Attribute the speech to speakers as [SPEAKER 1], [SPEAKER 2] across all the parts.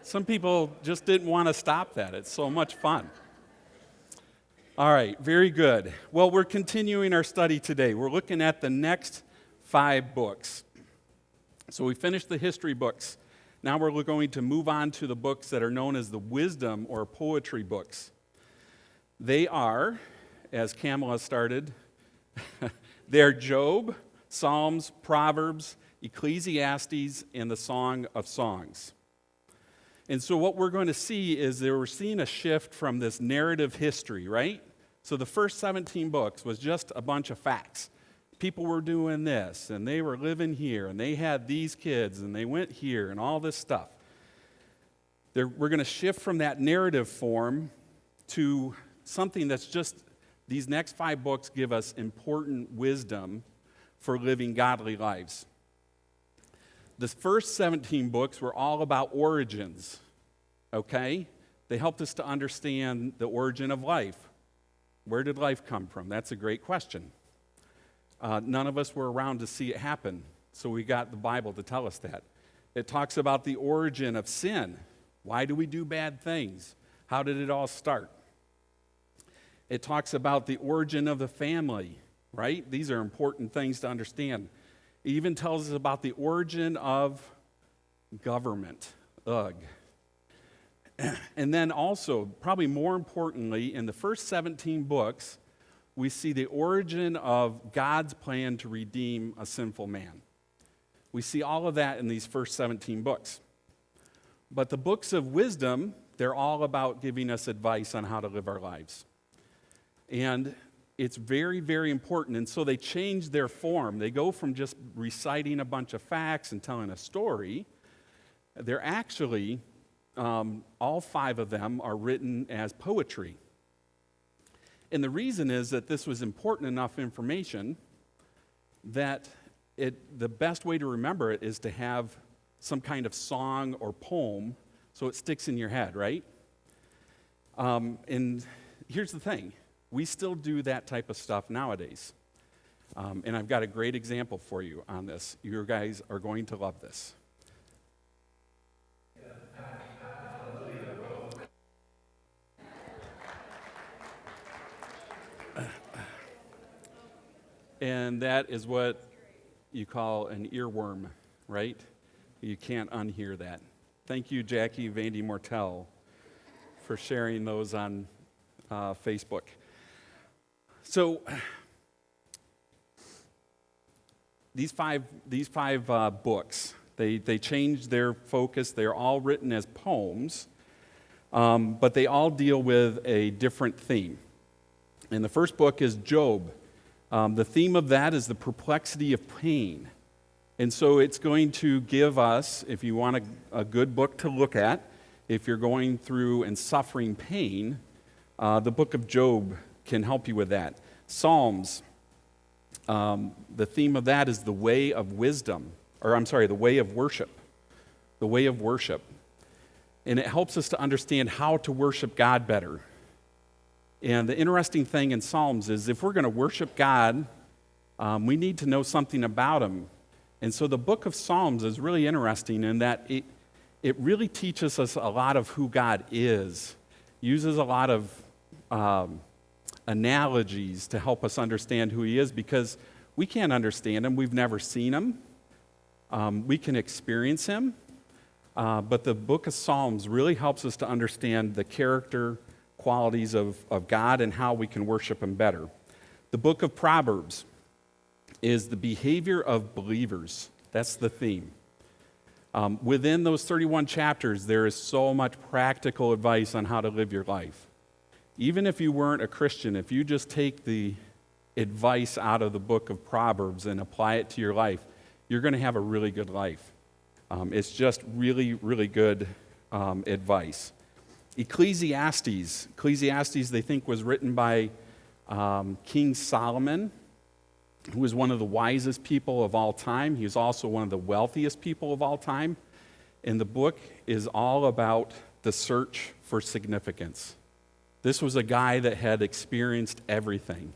[SPEAKER 1] Some people just didn't want to stop that. It's so much fun. All right, very good. Well, we're continuing our study today. We're looking at the next 5 books. So we finished the history books. Now we're going to move on to the books that are known as the wisdom or poetry books. They are, as Kamala started, they're Job, Psalms, Proverbs, Ecclesiastes, and the Song of Songs. And so what we're going to see is that we're seeing a shift from this narrative history, right? So the first 17 books was just a bunch of facts. People were doing this, and they were living here, and they had these kids, and they went here, and all this stuff. We're going to shift from that narrative form to something that's just, these next 5 books give us important wisdom for living godly lives. The first 17 books were all about origins, okay? They helped us to understand the origin of life. Where did life come from? That's a great question. None of us were around to see it happen, so we got the Bible to tell us that. It talks about the origin of sin. Why do we do bad things? How did it all start? It talks about the origin of the family, right? These are important things to understand. It even tells us about the origin of government. Ugh. And then also, probably more importantly, in the first 17 books, we see the origin of God's plan to redeem a sinful man. We see all of that in these first 17 books. But the books of wisdom, they're all about giving us advice on how to live our lives. And it's very, very important. And so they change their form. They go from just reciting a bunch of facts and telling a story. They're actually, all 5 of them are written as poetry. And the reason is that this was important enough information that the best way to remember it is to have some kind of song or poem so it sticks in your head, right? And here's the thing. We still do that type of stuff nowadays. And I've got a great example for you on this. You guys are going to love this. And that is what you call an earworm, right? You can't unhear that. Thank you, Jackie Vandy Mortel, for sharing those on Facebook. So these five books, they changed their focus. They're all written as poems, but they all deal with a different theme. And the first book is Job. The theme of that is the perplexity of pain. And so it's going to give us, if you want a good book to look at, if you're going through and suffering pain, the book of Job can help you with that. Psalms, the theme of that is the way of wisdom, the way of worship. The way of worship. And it helps us to understand how to worship God better. And the interesting thing in Psalms is if we're going to worship God, we need to know something about Him. And so the book of Psalms is really interesting in that it really teaches us a lot of who God is, uses a lot of analogies to help us understand who He is because we can't understand Him. We've never seen Him. We can experience Him. But the book of Psalms really helps us to understand the character, qualities of God and how we can worship Him better. The book of Proverbs is the behavior of believers. That's the theme. Within those 31 chapters, there is so much practical advice on how to live your life. Even if you weren't a Christian, if you just take the advice out of the book of Proverbs and apply it to your life, you're going to have a really good life. It's just really, really good advice. Ecclesiastes, they think, was written by King Solomon, who was one of the wisest people of all time. He was also one of the wealthiest people of all time. And the book is all about the search for significance. This was a guy that had experienced everything.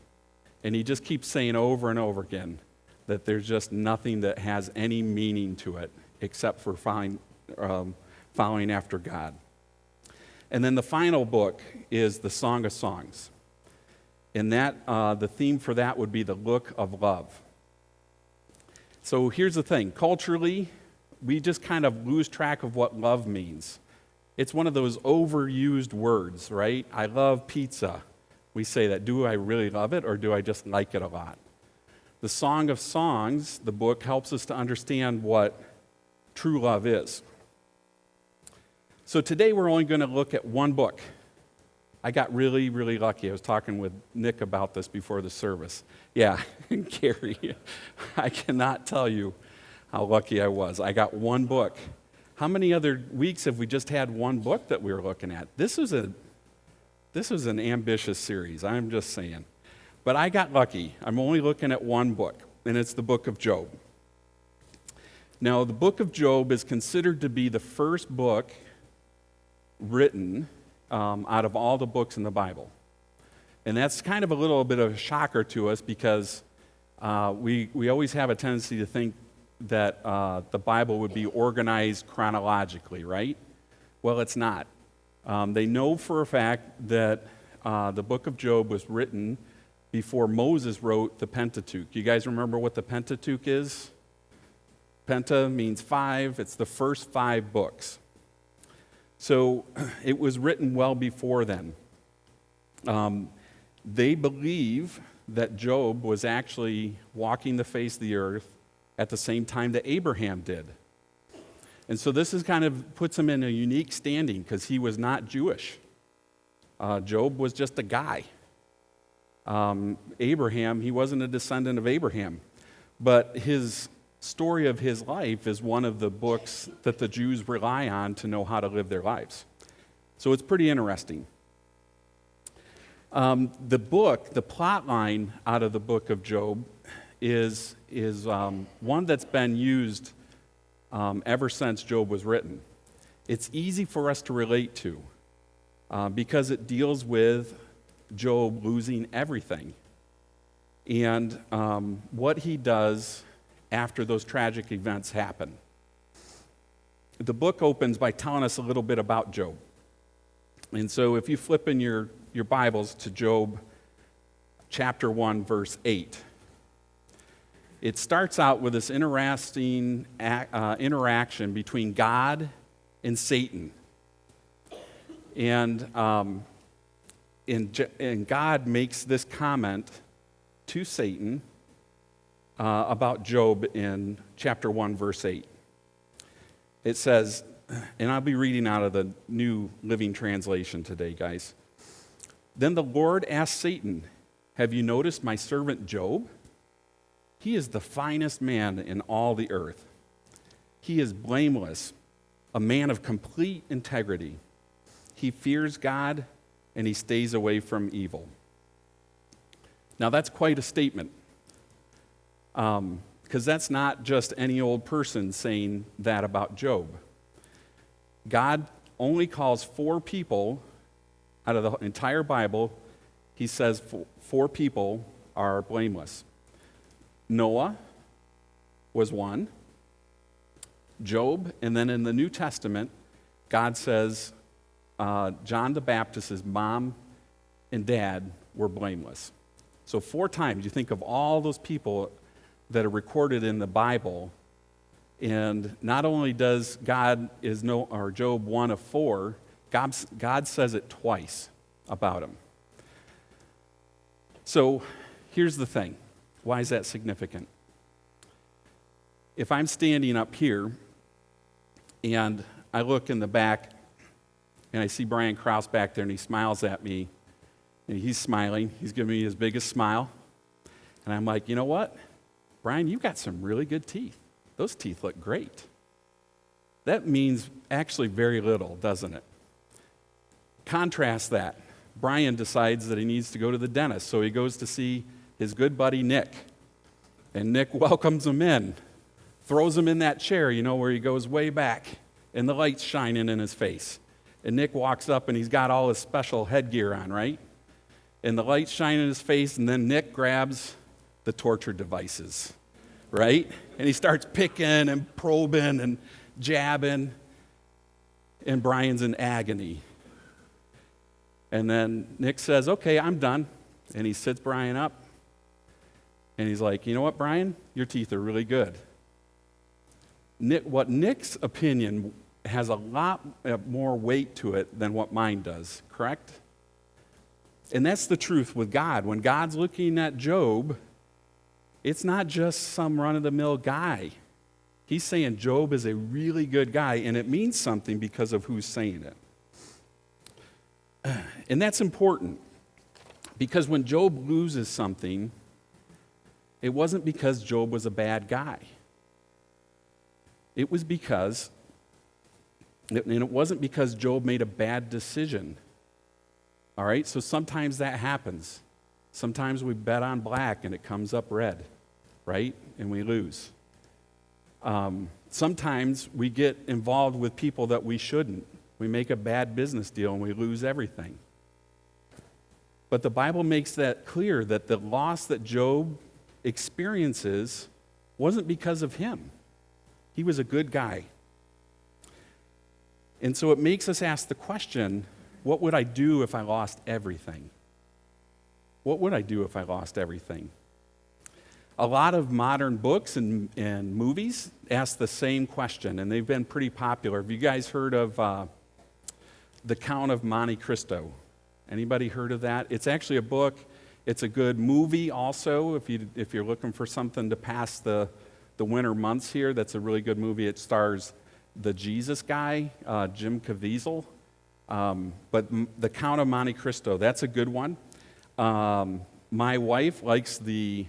[SPEAKER 1] And he just keeps saying over and over again that there's just nothing that has any meaning to it except for following after God. And then the final book is the Song of Songs. And that the theme for that would be the look of love. So here's the thing. Culturally, we just kind of lose track of what love means. It's one of those overused words, right? I love pizza. We say that. Do I really love it, or do I just like it a lot? The Song of Songs, the book, helps us to understand what true love is. So today we're only going to look at one book. I got really, really lucky. I was talking with Nick about this before the service. Yeah, Gary, I cannot tell you how lucky I was. I got one book. How many other weeks have we just had one book that we were looking at? This was an ambitious series, I'm just saying. But I got lucky. I'm only looking at one book, and it's the book of Job. Now, the book of Job is considered to be the first book written out of all the books in the Bible. And that's kind of a little bit of a shocker to us because we always have a tendency to think that the Bible would be organized chronologically, right? Well, it's not. They know for a fact that the book of Job was written before Moses wrote the Pentateuch. You guys remember what the Pentateuch is? Penta means 5. It's the first 5 books. So it was written well before then. They believe that Job was actually walking the face of the earth at the same time that Abraham did. And so this is kind of puts him in a unique standing because he was not Jewish. Job was just a guy. Abraham, he wasn't a descendant of Abraham. But his story of his life is one of the books that the Jews rely on to know how to live their lives. So it's pretty interesting. The plot line out of the book of Job is one that's been used ever since Job was written. It's easy for us to relate to because it deals with Job losing everything and what he does after those tragic events happen. The book opens by telling us a little bit about Job. And so if you flip in your Bibles to Job chapter 1, verse 8, it starts out with this interesting interaction between God and Satan. And God makes this comment to Satan about Job in chapter 1, verse 8. It says, and I'll be reading out of the New Living Translation today, guys. Then the Lord asked Satan, "Have you noticed my servant Job? He is the finest man in all the earth. He is blameless, a man of complete integrity. He fears God, and he stays away from evil." Now that's quite a statement. Because that's not just any old person saying that about Job. God only calls 4 people out of the entire Bible. He says 4 people are blameless. Noah was one. Job, and then in the New Testament, God says John the Baptist's mom and dad were blameless. So 4 times, you think of all those people that are recorded in the Bible, and not only does Job 1 of 4, God says it twice about him. So here's the thing. Why is that significant? If I'm standing up here and I look in the back and I see Brian Krause back there and he smiles at me, and he's smiling, he's giving me his biggest smile, and I'm like, you know what? Brian, you've got some really good teeth. Those teeth look great. That means actually very little, doesn't it? Contrast that. Brian decides that he needs to go to the dentist, so he goes to see his good buddy Nick. And Nick welcomes him in, throws him in that chair, where he goes way back, and the light's shining in his face. And Nick walks up, and he's got all his special headgear on, right? And the light's shining in his face, and then Nick grabs the torture devices, right? And he starts picking and probing and jabbing. and Brian's in agony. And then Nick says, okay, I'm done. And he sits Brian up, and he's like, you know what, Brian? Your teeth are really good. What Nick's opinion has a lot more weight to it than what mine does, correct? And that's the truth with God. When God's looking at Job, it's not just some run-of-the-mill guy. He's saying Job is a really good guy, and it means something because of who's saying it. And that's important, because when Job loses something, it wasn't because Job was a bad guy. It was because, and it wasn't because Job made a bad decision. All right, so sometimes that happens. Sometimes we bet on black and it comes up red, right? And we lose. Sometimes we get involved with people that we shouldn't. We make a bad business deal and we lose everything. But the Bible makes that clear that the loss that Job experiences wasn't because of him. He was a good guy. And so it makes us ask the question, what would I do if I lost everything? What would I do if I lost everything? A lot of modern books and movies ask the same question, and they've been pretty popular. Have you guys heard of The Count of Monte Cristo? Anybody heard of that? It's actually a book. It's a good movie also. If you're looking for something to pass the winter months here, that's a really good movie. It stars the Jesus guy, Jim Caviezel. But The Count of Monte Cristo, that's a good one. My wife likes the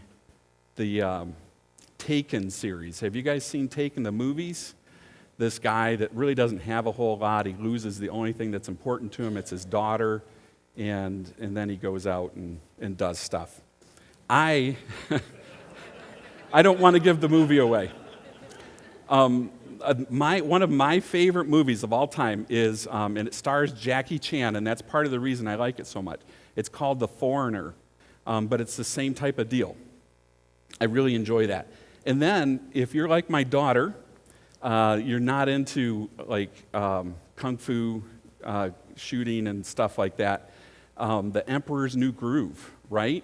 [SPEAKER 1] Taken series. Have you guys seen Taken, the movies? This guy that really doesn't have a whole lot. He loses the only thing that's important to him. It's his daughter. And then he goes out and does stuff. I don't want to give the movie away. One of my favorite movies of all time is, and it stars Jackie Chan, and that's part of the reason I like it so much. It's called The Foreigner, but it's the same type of deal. I really enjoy that. And then, if you're like my daughter, you're not into like kung fu shooting and stuff like that. The Emperor's New Groove, right?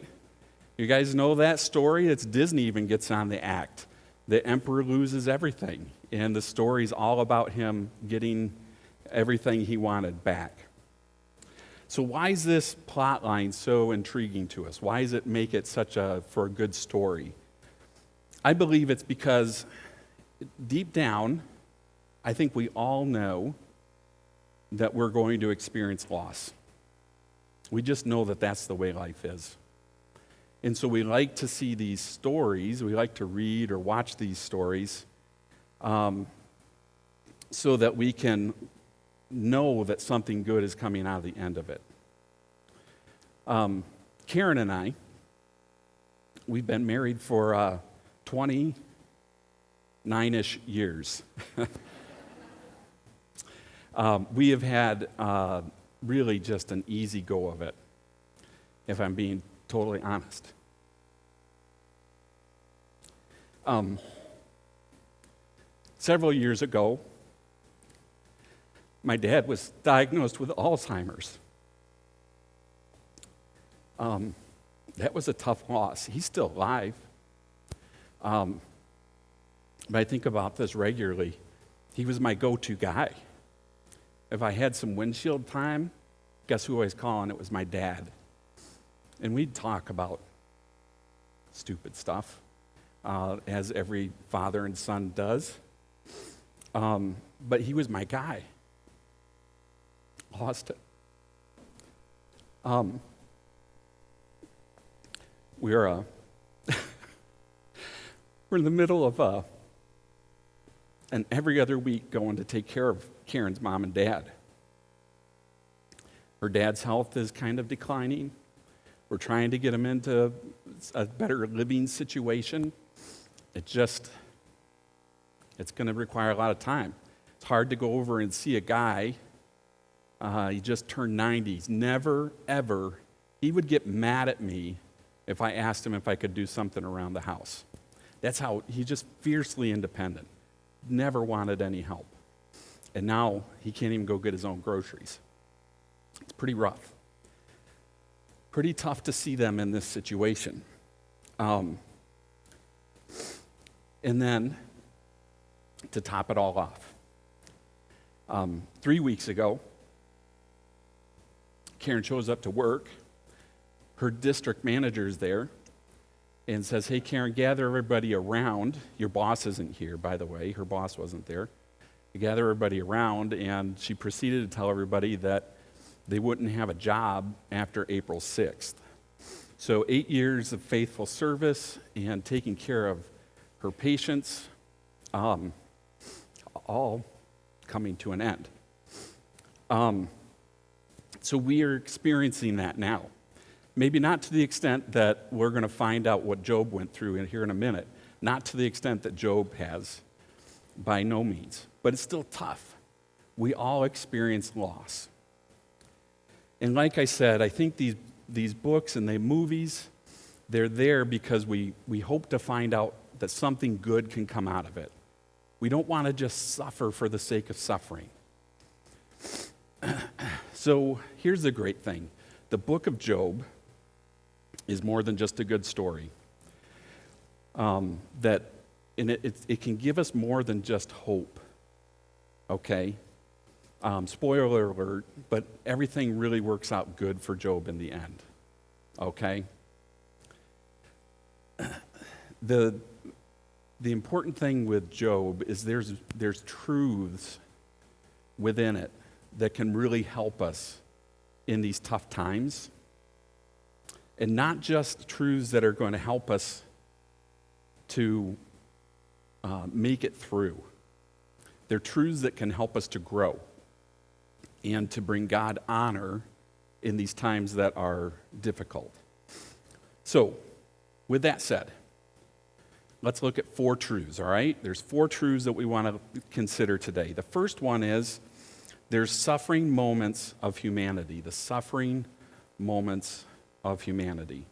[SPEAKER 1] You guys know that story? It's Disney even gets on the act. The emperor loses everything, and the story's all about him getting everything he wanted back. So why is this plot line so intriguing to us? Why does it make it for a good story? I believe it's because deep down, I think we all know that we're going to experience loss. We just know that that's the way life is. And so we like to see these stories, we like to read or watch these stories so that we can know that something good is coming out of the end of it. Karen and I, we've been married for 29-ish years. We have had really just an easy go of it, if I'm being totally honest. Several years ago, my dad was diagnosed with Alzheimer's. That was a tough loss. He's still alive. But I think about this regularly. He was my go-to guy. If I had some windshield time, guess who I was calling? It was my dad. And we'd talk about stupid stuff, as every father and son does. But he was my guy. Lost it. We're in the middle of and every other week going to take care of Karen's mom and dad. Her dad's health is kind of declining. We're trying to get him into a better living situation. It's going to require a lot of time. It's hard to go over and see a guy. He just turned 90. He's never, ever, he would get mad at me if I asked him if I could do something around the house. That's how, he's just fiercely independent. Never wanted any help. And now he can't even go get his own groceries. It's pretty rough. Pretty tough to see them in this situation. And then, to top it all off, 3 weeks ago, Karen shows up to work. Her district manager is there and says, "Hey, Karen, gather everybody around." Your boss isn't here, by the way. Her boss wasn't there. You gather everybody around, and she proceeded to tell everybody that they wouldn't have a job after April 6th. So 8 years of faithful service and taking care of her patients, all coming to an end. So we are experiencing that now. Maybe not to the extent that we're going to find out what Job went through here in a minute. Not to the extent that Job has, by no means. But it's still tough. We all experience loss. And like I said, I think these books and the movies, they're there because we hope to find out that something good can come out of it. We don't want to just suffer for the sake of suffering. So here's the great thing. The book of Job is more than just a good story. It can give us more than just hope. Okay? Spoiler alert, but everything really works out good for Job in the end. Okay? The important thing with Job is there's truths within it that can really help us in these tough times. And not just truths that are going to help us to make it through. They're truths that can help us to grow and to bring God honor in these times that are difficult. So, with that said, let's look at 4 truths, all right? There's 4 truths that we want to consider today. The first one is there's suffering moments of humanity, the suffering moments of humanity.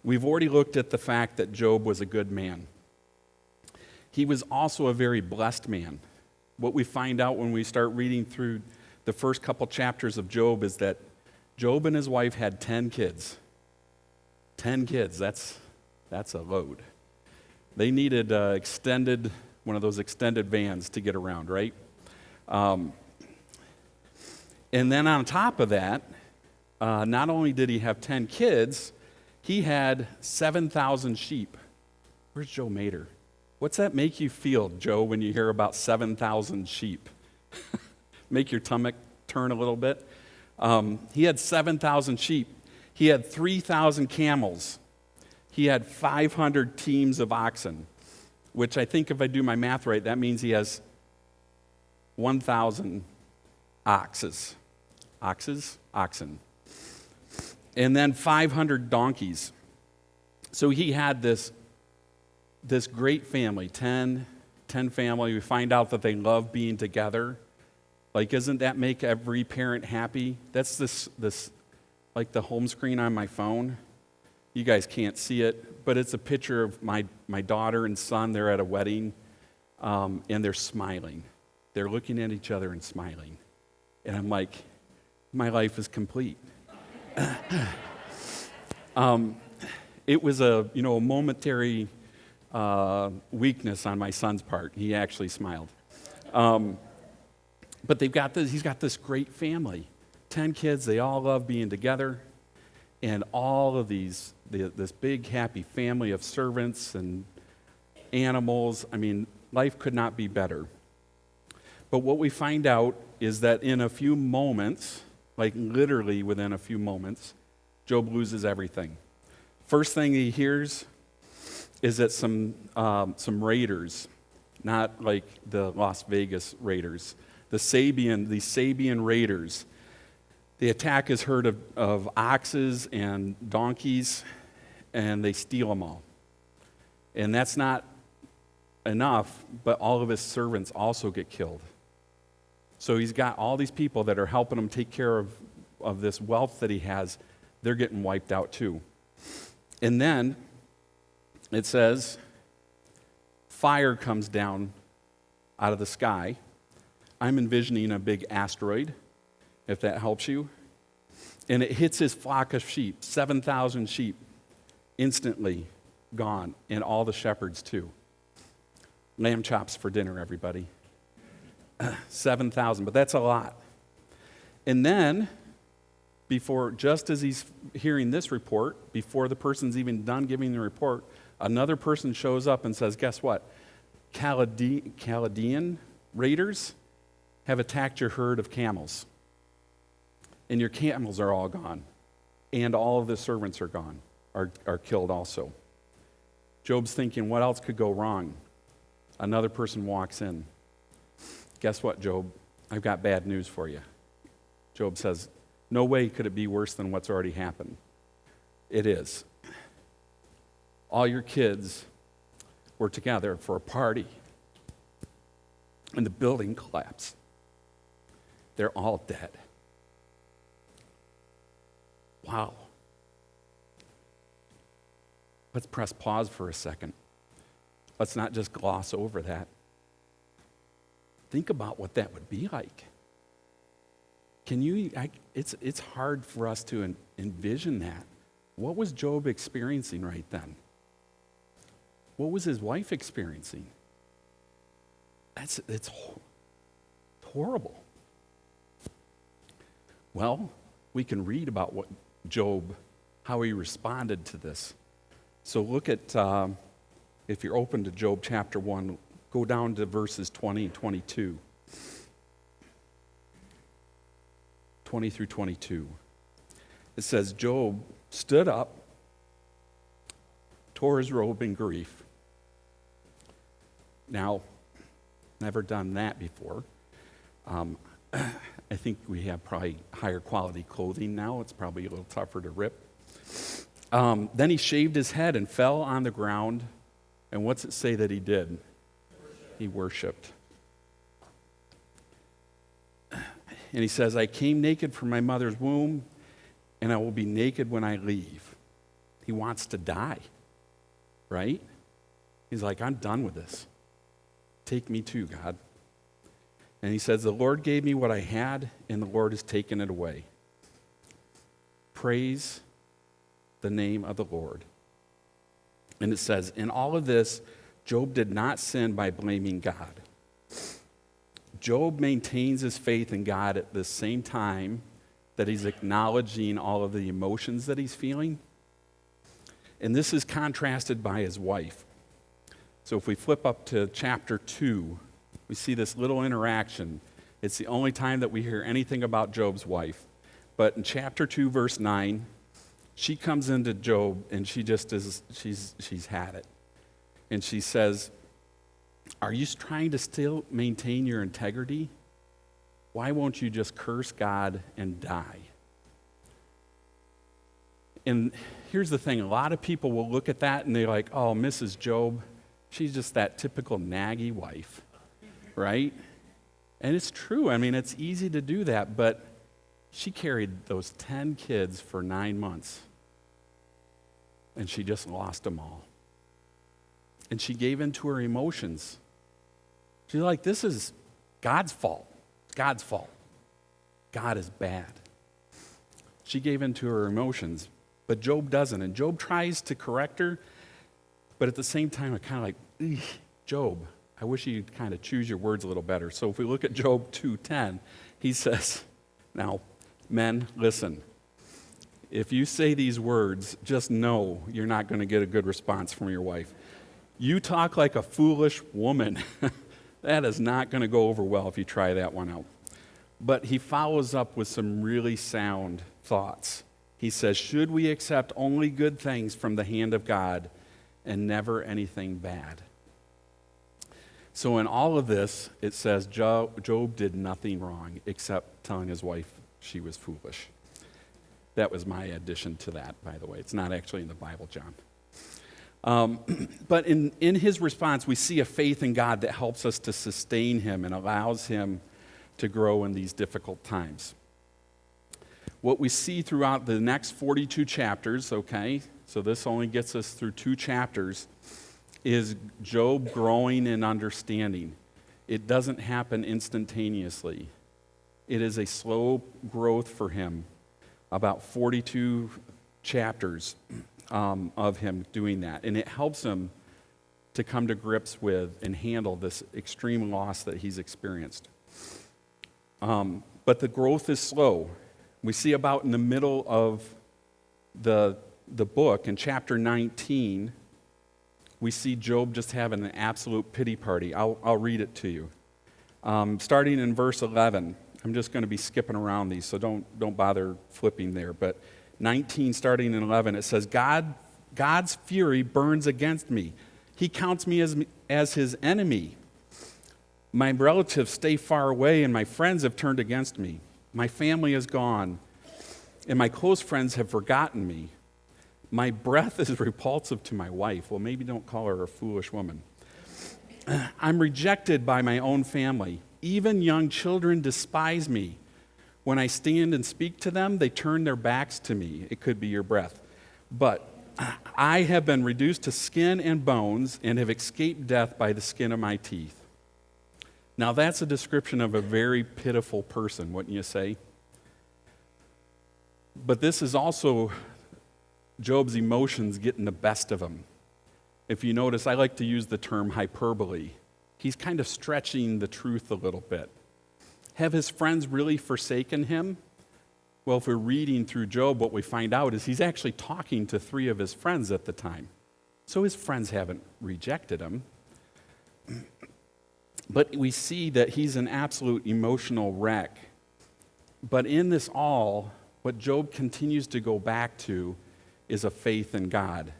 [SPEAKER 1] We've already looked at the fact that Job was a good man. He was also a very blessed man. What we find out when we start reading through the first couple chapters of Job is that Job and his wife had 10 kids. 10 kids, that's a load. They needed one of those extended vans to get around, right? And then on top of that, not only did he have 10 kids, he had 7,000 sheep. Where's Joe Mater? What's that make you feel, Joe, when you hear about 7,000 sheep? Make your stomach turn a little bit? He had 7,000 sheep. He had 3,000 camels. He had 500 teams of oxen, which I think if I do my math right, that means he has 1,000 oxes. Oxen. And then 500 donkeys. So he had this great family, 10 family. We find out that they love being together. Like, doesn't that make every parent happy? That's this like the home screen on my phone. You guys can't see it, but it's a picture of my daughter and son. They're at a wedding, and they're smiling. They're looking at each other and smiling. And I'm like, my life is complete. It was a momentary weakness on my son's part. He actually smiled. But he's got this great family. 10 kids, they all love being together. And all of this big happy family of servants and animals. I mean, life could not be better. But what we find out is that in a few moments, like literally within a few moments, Job loses everything. First thing he hears is that some raiders, not like the Las Vegas Raiders, these Sabian raiders, they attack his herd of oxes and donkeys, and they steal them all. And that's not enough, but all of his servants also get killed. So he's got all these people that are helping him take care of this wealth that he has. They're getting wiped out too. And then it says, fire comes down out of the sky, I'm envisioning a big asteroid, if that helps you. And it hits his flock of sheep, 7,000 sheep, instantly gone, and all the shepherds too. Lamb chops for dinner, everybody. 7,000, but that's a lot. And then, just as he's hearing this report, before the person's even done giving the report, another person shows up and says, guess what? Chaldean raiders have attacked your herd of camels. And your camels are all gone. And all of the servants are gone, are killed also. Job's thinking, what else could go wrong? Another person walks in. Guess what, Job? I've got bad news for you. Job says, no way could it be worse than what's already happened. It is. All your kids were together for a party, and the building collapsed. They're all dead. Wow. Let's press pause for a second. Let's not just gloss over that. Think about what that would be like. It's hard for us to envision that. What was Job experiencing right then? What was his wife experiencing? It's horrible. Well, we can read about what Job, how he responded to this. So look at, if you're open to Job chapter 1, go down to verses 20 and 22. 20 through 22. It says, Job stood up, tore his robe in grief. Now, never done that before. I think we have probably higher quality clothing now. It's probably a little tougher to rip. Then he shaved his head and fell on the ground. And what's it say that he did? He worshiped. And he says, I came naked from my mother's womb, and I will be naked when I leave. He wants to die, right? He's like, I'm done with this. Take me too, God. And he says, the Lord gave me what I had, and the Lord has taken it away. Praise the name of the Lord. And it says, in all of this, Job did not sin by blaming God. Job maintains his faith in God at the same time that he's acknowledging all of the emotions that he's feeling. And this is contrasted by his wife. So if we flip up to chapter 2, we see this little interaction. It's the only time that we hear anything about Job's wife. But in chapter 2, verse 9, she comes into Job and she just is, she's had it. And she says, are you trying to still maintain your integrity? Why won't you just curse God and die? And here's the thing, a lot of people will look at that and they're like, oh, Mrs. Job, she's just that typical naggy wife, right? And it's true. I mean, it's easy to do that, but she carried those 10 kids for 9 months, and she just lost them all. And she gave in to her emotions. She's like, this is God's fault. It's God's fault. God is bad. She gave in to her emotions, but Job doesn't. And Job tries to correct her, but at the same time, I'm kind of like, Job, I wish you'd kind of choose your words a little better. So if we look at Job 2:10, he says, now, men, listen. If you say these words, just know you're not going to get a good response from your wife. You talk like a foolish woman. That is not going to go over well if you try that one out. But he follows up with some really sound thoughts. He says, should we accept only good things from the hand of God and never anything bad? So in all of this, it says Job did nothing wrong except telling his wife she was foolish. That was my addition to that, by the way. It's not actually in the Bible, John. But in his response, we see a faith in God that helps us to sustain him and allows him to grow in these difficult times. What we see throughout the next 42 chapters, okay, so this only gets us through 2 chapters, is Job growing in understanding. It doesn't happen instantaneously. It is a slow growth for him, about 42 chapters of him doing that. And it helps him to come to grips with and handle this extreme loss that he's experienced. But the growth is slow. We see about in the middle of the book, in chapter 19, we see Job just having an absolute pity party. I'll read it to you. Starting in verse 11, I'm just going to be skipping around these, so don't bother flipping there. But 19, starting in 11, it says, God's fury burns against me. He counts me as his enemy. My relatives stay far away, and my friends have turned against me. My family is gone, and my close friends have forgotten me. My breath is repulsive to my wife. Well, maybe don't call her a foolish woman. I'm rejected by my own family. Even young children despise me. When I stand and speak to them, they turn their backs to me. It could be your breath. But I have been reduced to skin and bones and have escaped death by the skin of my teeth. Now, that's a description of a very pitiful person, wouldn't you say? But this is also Job's emotions getting the best of him. If you notice, I like to use the term hyperbole. He's kind of stretching the truth a little bit. Have his friends really forsaken him? Well, if we're reading through Job, what we find out is he's actually talking to 3 of his friends at the time. So his friends haven't rejected him. But we see that he's an absolute emotional wreck. But in this all, what Job continues to go back to is a faith in God.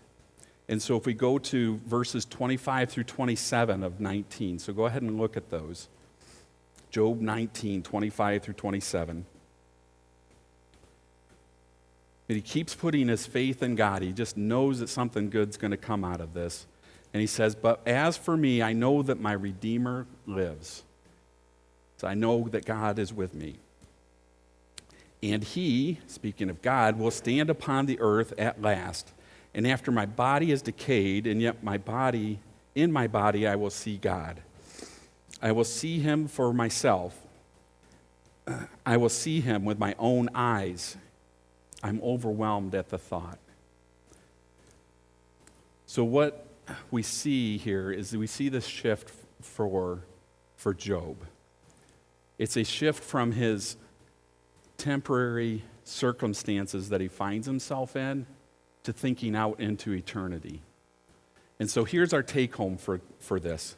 [SPEAKER 1] And so if we go to verses 25 through 27 of 19, so go ahead and look at those. Job 19, 25 through 27. And he keeps putting his faith in God. He just knows that something good's going to come out of this. And he says, but as for me, I know that my Redeemer lives. So I know that God is with me. And he, speaking of God, will stand upon the earth at last. And after my body is decayed, and yet in my body I will see God. I will see him for myself. I will see him with my own eyes. I'm overwhelmed at the thought. So what we see here is that we see this shift for Job. It's a shift from his temporary circumstances that he finds himself in to thinking out into eternity. And so here's our take home for this.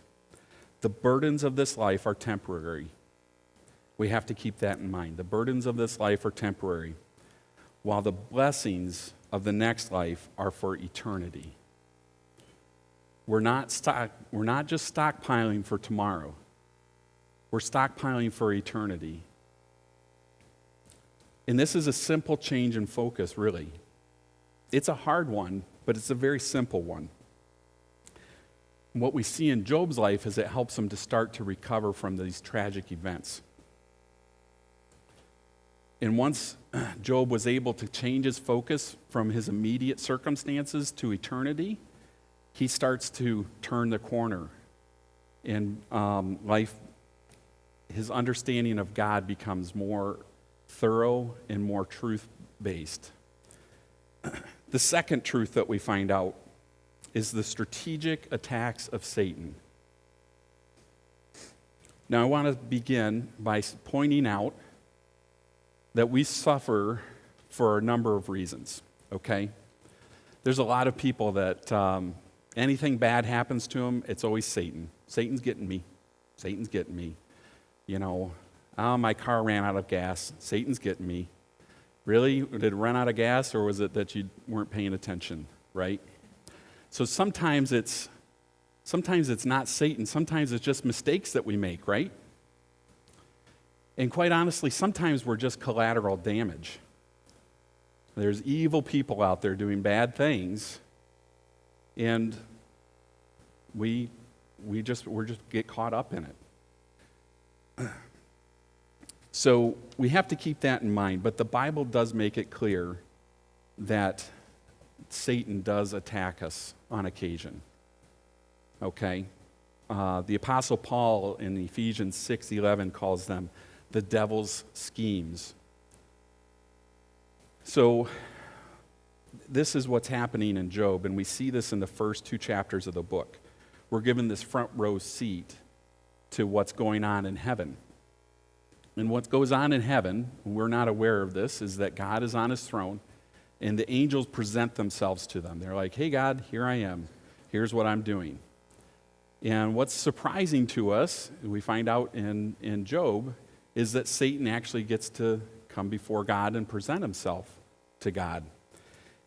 [SPEAKER 1] The burdens of this life are temporary. We have to keep that in mind. The burdens of this life are temporary, while the blessings of the next life are for eternity. We're not just stockpiling for tomorrow. We're stockpiling for eternity. And this is a simple change in focus, really. It's a hard one, but it's a very simple one. And what we see in Job's life is it helps him to start to recover from these tragic events. And once Job was able to change his focus from his immediate circumstances to eternity, he starts to turn the corner. And life, his understanding of God becomes more thorough and more truth-based. The second truth that we find out is the strategic attacks of Satan. Now, I want to begin by pointing out that we suffer for a number of reasons, okay? There's a lot of people that anything bad happens to them, it's always Satan. Satan's getting me. Satan's getting me. You know, oh, my car ran out of gas. Satan's getting me. Really? Did it run out of gas, or was it that you weren't paying attention, right? So sometimes it's not Satan. Sometimes it's just mistakes that we make, right? And quite honestly, sometimes we're just collateral damage. There's evil people out there doing bad things, and we just get caught up in it. So we have to keep that in mind, but the Bible does make it clear that Satan does attack us on occasion. Okay? the Apostle Paul in Ephesians 6:11 calls them the devil's schemes. So this is what's happening in Job, and we see this in the first 2 chapters of the book. We're given this front row seat to what's going on in heaven. And what goes on in heaven, we're not aware of this, is that God is on his throne, and the angels present themselves to them. They're like, hey, God, here I am. Here's what I'm doing. And what's surprising to us, we find out in Job, is that Satan actually gets to come before God and present himself to God.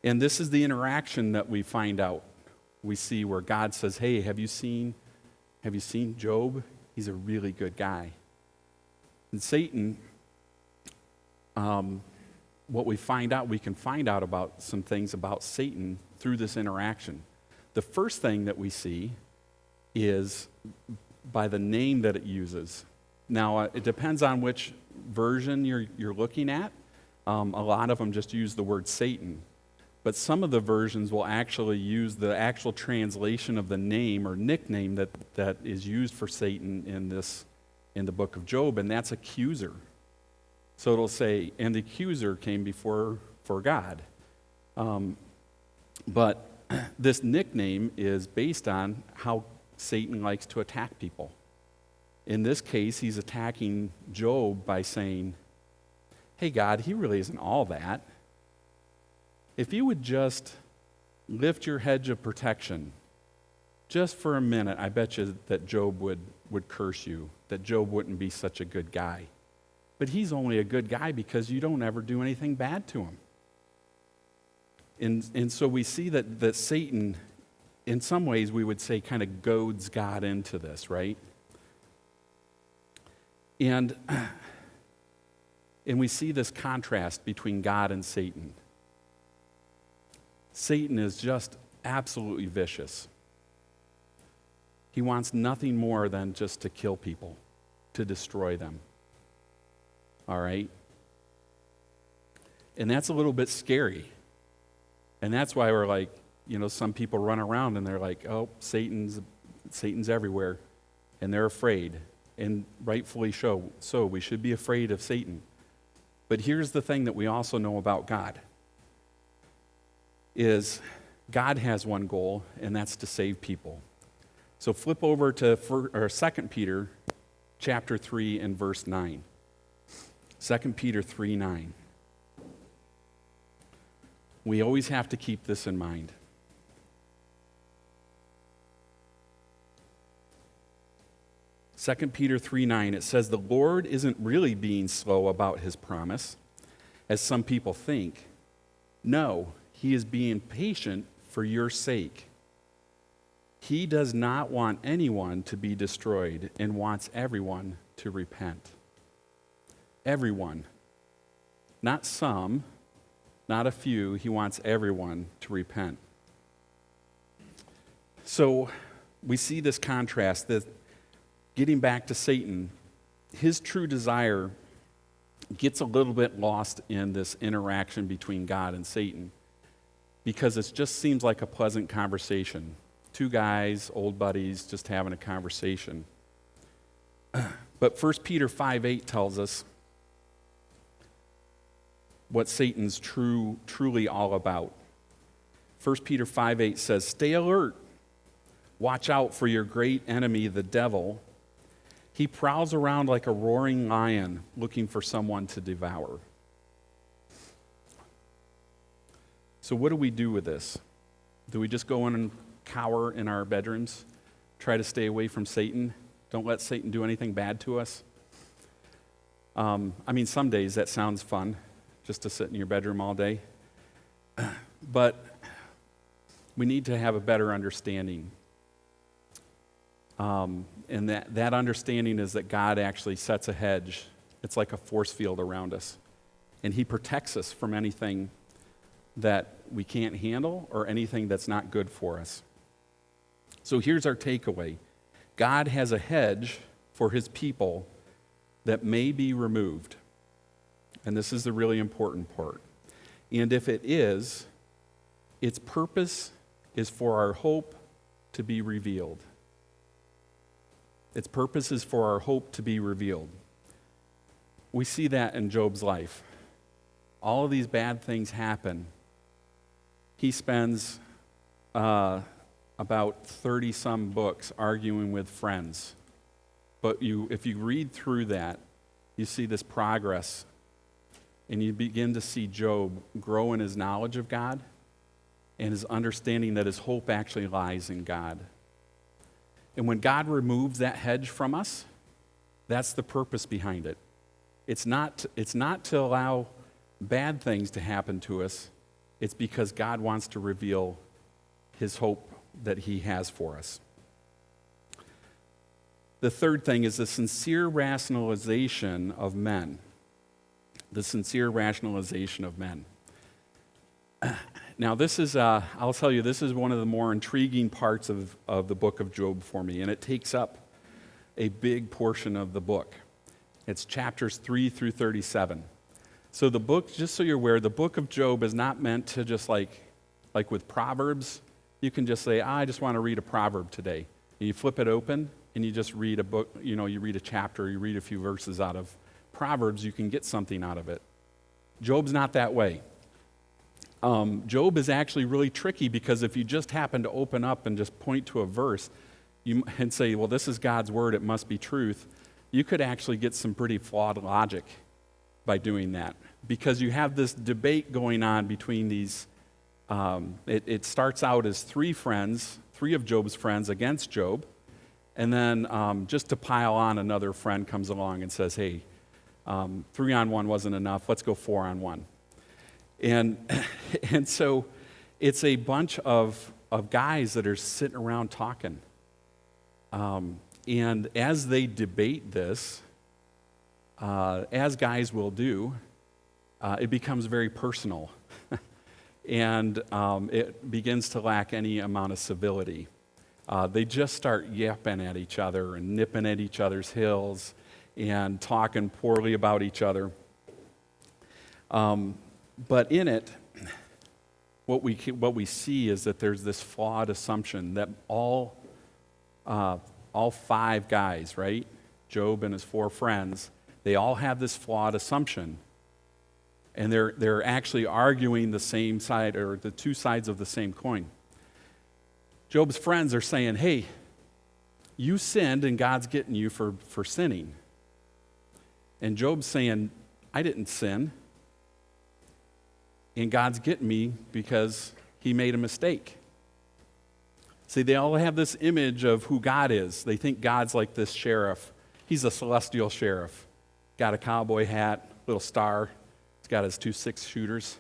[SPEAKER 1] And this is the interaction that we find out. We see where God says, hey, have you seen Job? He's a really good guy. And Satan, what we can find out about some things about Satan through this interaction. The first thing that we see is by the name that it uses. Now, it depends on which version you're looking at. A lot of them just use the word Satan. But some of the versions will actually use the actual translation of the name or nickname that is used for Satan in the book of Job, and that's accuser. So it'll say, and the accuser came before God. But this nickname is based on how Satan likes to attack people. In this case, he's attacking Job by saying, hey, God, he really isn't all that. If you would just lift your hedge of protection just for a minute, I bet you that Job would curse you, that Job wouldn't be such a good guy. But he's only a good guy because you don't ever do anything bad to him. And so we see that Satan, in some ways, we would say kind of goads God into this, right? And we see this contrast between God and Satan. Satan is just absolutely vicious. He wants nothing more than just to kill people, to destroy them. All right? And that's a little bit scary. And that's why we're like, some people run around and they're like, oh, Satan's everywhere. And they're afraid. And rightfully so. We should be afraid of Satan. But here's the thing that we also know about God. Is God has one goal, and that's to save people. So flip over to 2 Peter chapter 3 and verse 9. 2 Peter 3:9. We always have to keep this in mind. Second Peter 3:9, it says, the Lord isn't really being slow about his promise, as some people think. No, he is being patient for your sake. He does not want anyone to be destroyed and wants everyone to repent. Everyone. Not some, not a few. He wants everyone to repent. So we see this contrast that getting back to Satan, his true desire gets a little bit lost in this interaction between God and Satan, because it just seems like a pleasant conversation. Two guys, old buddies, just having a conversation. But 1 Peter 5:8 tells us what Satan's truly all about. 1 Peter 5:8 says, stay alert. Watch out for your great enemy, the devil. He prowls around like a roaring lion looking for someone to devour. So what do we do with this? Do we just go in and cower in our bedrooms, try to stay away from Satan? Don't let Satan do anything bad to us? Some days that sounds fun, just to sit in your bedroom all day. But we need to have a better understanding. And that understanding is that God actually sets a hedge. It's like a force field around us. And he protects us from anything that we can't handle or anything that's not good for us. So here's our takeaway. God has a hedge for his people that may be removed. And this is the really important part. And if it is, its purpose is for our hope to be revealed. Its purpose is for our hope to be revealed. We see that in Job's life. All of these bad things happen. He spends about 30-some books arguing with friends. But if you read through that, you see this progress, and you begin to see Job grow in his knowledge of God and his understanding that his hope actually lies in God. And when God removes that hedge from us, that's the purpose behind it. It's not to allow bad things to happen to us. It's because God wants to reveal his hope that he has for us. The third thing is the sincere rationalization of men. The sincere rationalization of men. Now, this is, I'll tell you, this is one of the more intriguing parts of the book of Job for me, and it takes up a big portion of the book. It's chapters 3 through 37. So the book, just so you're aware, the book of Job is not meant to just like with Proverbs, you can just say, I just want to read a proverb today. And you flip it open, and you just read a book, you read a chapter, you read a few verses out of Proverbs, you can get something out of it. Job's not that way. Job is actually really tricky because if you just happen to open up and just point to a verse and say, well, this is God's word, it must be truth, you could actually get some pretty flawed logic by doing that. Because you have this debate going on between these, it starts out as three of Job's friends against Job, and then just to pile on, another friend comes along and says, hey, 3-on-1 wasn't enough, let's go 4-on-1. And so it's a bunch of guys that are sitting around talking. And as they debate this, as guys will do, it becomes very personal. And it begins to lack any amount of civility. They just start yapping at each other and nipping at each other's heels and talking poorly about each other. But in it, what we see is that there's this flawed assumption that all five guys, right? Job and his 4 friends, they all have this flawed assumption. And they're actually arguing the same side, or the two sides of the same coin. Job's friends are saying, hey, you sinned and God's getting you for sinning. And Job's saying, I didn't sin. And God's getting me because he made a mistake. See, they all have this image of who God is. They think God's like this sheriff. He's a celestial sheriff. Got a cowboy hat, little star. He's got his 2 6-shooters,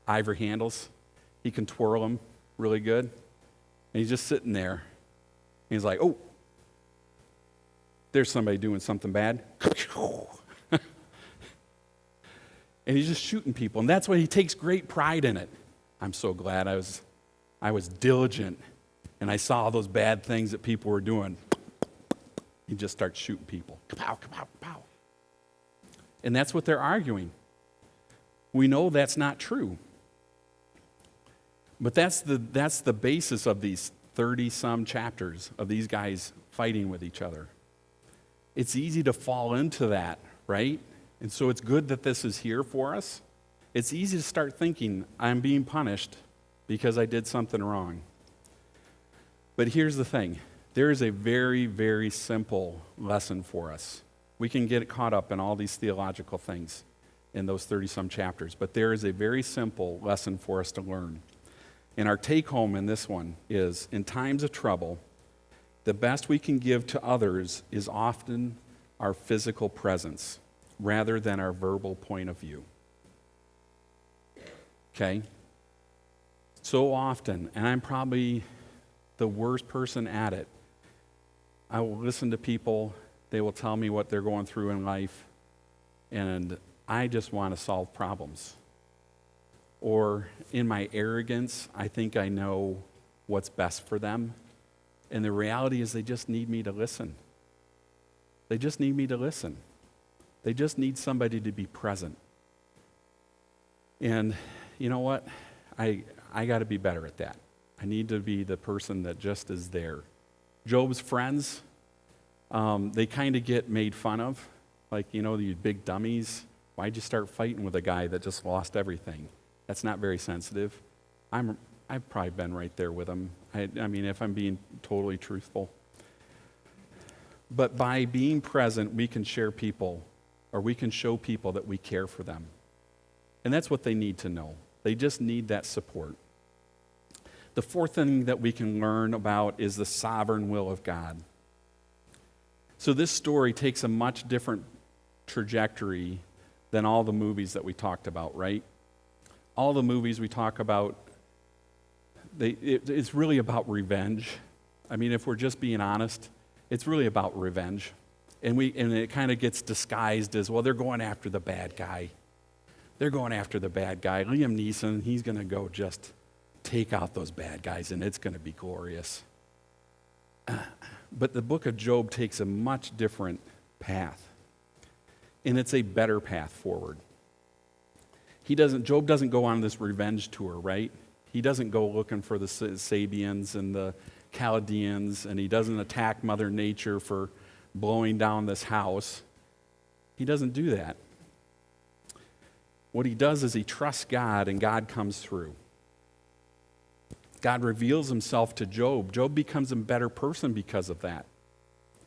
[SPEAKER 1] ivory handles. He can twirl them really good. And he's just sitting there. And he's like, oh, there's somebody doing something bad. And he's just shooting people. And that's why he takes great pride in it. I'm so glad I was diligent and I saw those bad things that people were doing. He just starts shooting people. Kapow, kapow, kapow. And that's what they're arguing. We know that's not true. But that's the basis of these 30-some chapters of these guys fighting with each other. It's easy to fall into that, right? And so it's good that this is here for us. It's easy to start thinking, I'm being punished because I did something wrong. But here's the thing. There is a very, very simple lesson for us. We can get caught up in all these theological things in those 30-some chapters, but there is a very simple lesson for us to learn. And our take-home in this one is, in times of trouble, the best we can give to others is often our physical presence rather than our verbal point of view. Okay? So often, and I'm probably the worst person at it, I will listen to people, they will tell me what they're going through in life, and I just want to solve problems. Or in my arrogance, I think I know what's best for them. And the reality is they just need me to listen. They just need me to listen. They just need somebody to be present. And you know what? I got to be better at that. I need to be the person that just is there. Job's friends, they kind of get made fun of. Like, you big dummies. Why'd you start fighting with a guy that just lost everything? That's not very sensitive. I've probably been right there with him. I mean, if I'm being totally truthful. But by being present, we can share people, or we can show people that we care for them. And that's what they need to know. They just need that support. The fourth thing that we can learn about is the sovereign will of God. So this story takes a much different trajectory than all the movies that we talked about, right? All the movies we talk about, it's really about revenge. I mean, if we're just being honest, it's really about revenge. And it kind of gets disguised as, well, they're going after the bad guy. They're going after the bad guy. Liam Neeson, he's going to go just take out those bad guys, and it's going to be glorious. But the book of Job takes a much different path, and it's a better path forward. Job doesn't go on this revenge tour, right? He doesn't go looking for the Sabians and the Chaldeans, and he doesn't attack Mother Nature for blowing down this house. He doesn't do that. What he does is he trusts God, and God comes through. God reveals himself to Job. Job becomes a better person because of that.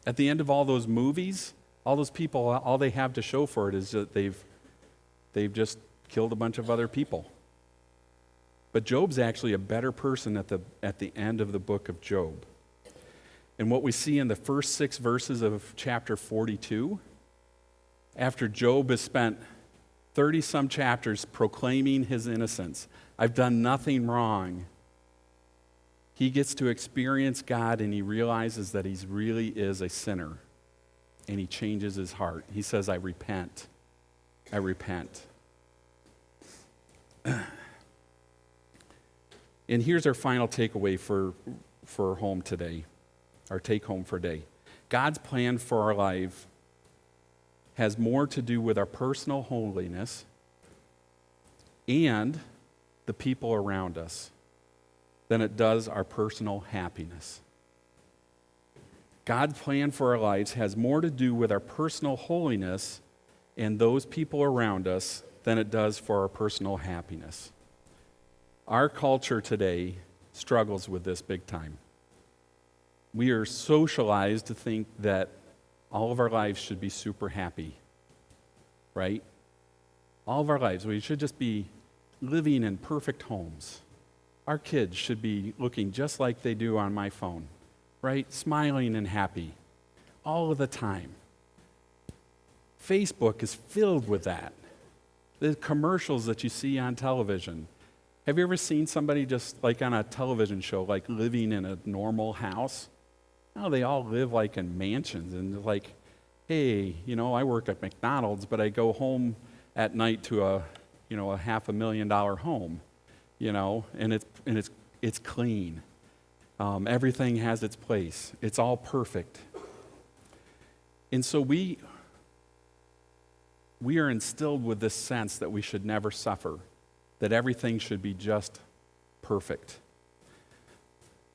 [SPEAKER 1] At the end of all those movies, all those people, all they have to show for it is that they've just killed a bunch of other people. But Job's actually a better person at the end of the book of Job. And what we see in the first 6 verses of chapter 42, after Job has spent 30-some chapters proclaiming his innocence, I've done nothing wrong, he gets to experience God, and he realizes that he really is a sinner, and he changes his heart. He says, I repent. I repent. And here's our final takeaway for home today, our take home for today. God's plan for our life has more to do with our personal holiness and the people around us than it does our personal happiness. God's plan for our lives has more to do with our personal holiness and those people around us than it does for our personal happiness. Our culture today struggles with this big time. We are socialized to think that all of our lives should be super happy, right? All of our lives, we should just be living in perfect homes. Our kids should be looking just like they do on my phone, right? Smiling and happy all of the time. Facebook is filled with that. The commercials that you see on television. Have you ever seen somebody just like on a television show, like living in a normal house? No, they all live like in mansions, and like, hey, I work at McDonald's, but I go home at night to a $500,000 home, and it's clean. Everything has its place. It's all perfect. And so we are instilled with this sense that we should never suffer, that everything should be just perfect.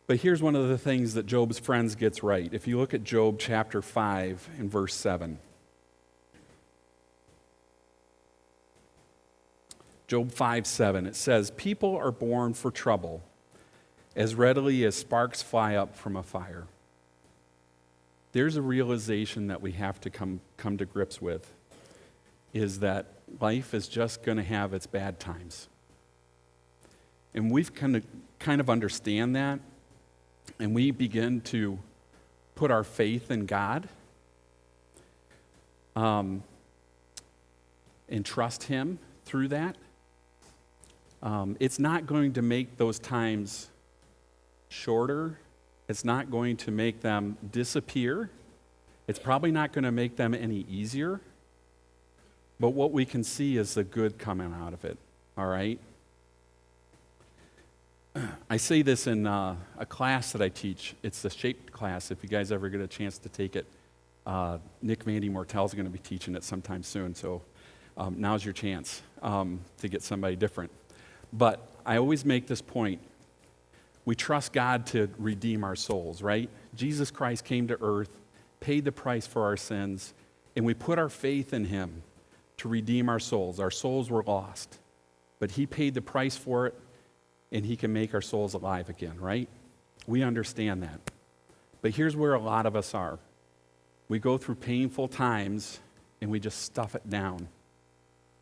[SPEAKER 1] But here's one of the things that Job's friends gets right. If you look at Job chapter 5 and verse 7. Job 5:7, it says, people are born for trouble as readily as sparks fly up from a fire. There's a realization that we have to come to grips with, is that life is just going to have its bad times. And we've kind of understand that, and we begin to put our faith in God and trust Him through that. It's not going to make those times shorter. It's not going to make them disappear. It's probably not going to make them any easier. But what we can see is the good coming out of it, all right? I say this in a class that I teach. It's the SHAPE class, if you guys ever get a chance to take it. Nick Vandy Mortel is going to be teaching it sometime soon, so now's your chance to get somebody different. But I always make this point. We trust God to redeem our souls, right? Jesus Christ came to earth. paid the price for our sins, and we put our faith in him to redeem our souls. Our souls were lost, but he paid the price for it, and he can make our souls alive again, right? We understand that. But here's where a lot of us are. We go through painful times, and we just stuff it down.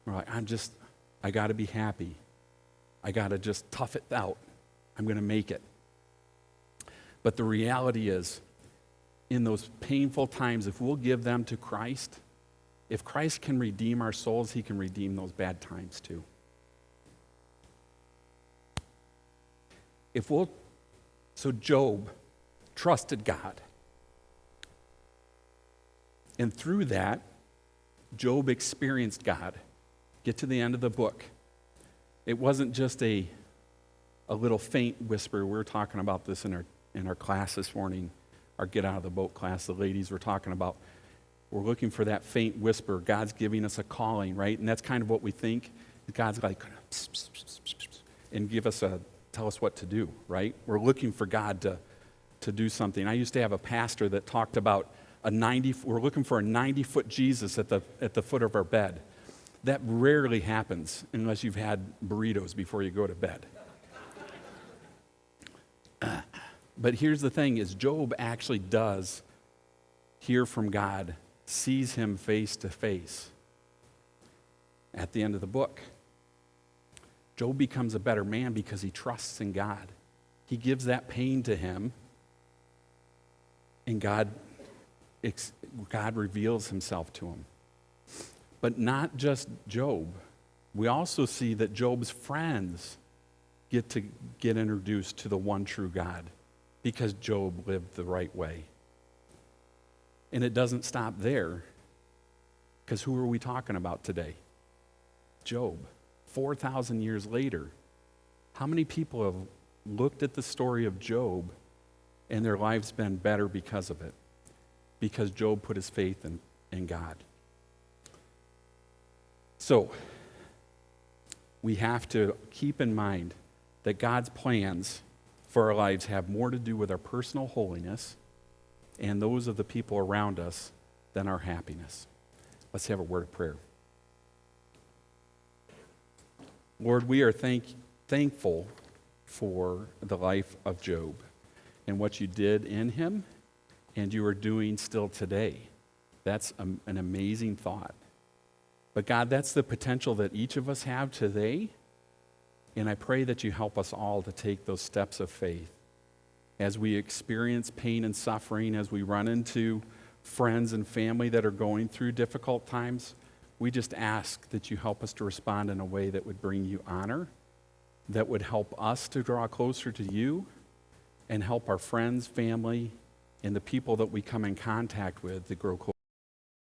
[SPEAKER 1] We're like, I got to be happy. I got to just tough it out. I'm going to make it. But the reality is, in those painful times, if we'll give them to Christ, if Christ can redeem our souls, he can redeem those bad times too. So Job trusted God. And through that, Job experienced God. Get to the end of the book. It wasn't just a little faint whisper. We were talking about this in our class this morning, our Get Out of the Boat class. The ladies were talking about, we're looking for that faint whisper. God's giving us a calling, right? And that's kind of what we think. God's like, pss, pss, pss, pss, pss, and tell us what to do, right? We're looking for God to do something. I used to have a pastor that talked about we're looking for a 90-foot Jesus at the foot of our bed. That rarely happens unless you've had burritos before you go to bed. But here's the thing, is Job actually does hear from God, sees him face to face at the end of the book. Job becomes a better man because he trusts in God. He gives that pain to him, and God reveals himself to him. But not just Job. We also see that Job's friends get introduced to the one true God because Job lived the right way. And it doesn't stop there, because who are we talking about today? Job. 4,000 years later, how many people have looked at the story of Job and their lives been better because of it? Because Job put his faith in God. So, we have to keep in mind that God's plans for our lives have more to do with our personal holiness and those of the people around us than our happiness. Let's have a word of prayer. Lord, we are thankful for the life of Job and what you did in him and you are doing still today. That's an amazing thought. But God, that's the potential that each of us have today, and I pray that you help us all to take those steps of faith. As we experience pain and suffering, as we run into friends and family that are going through difficult times, we just ask that you help us to respond in a way that would bring you honor, that would help us to draw closer to you, and help our friends, family, and the people that we come in contact with to grow closer.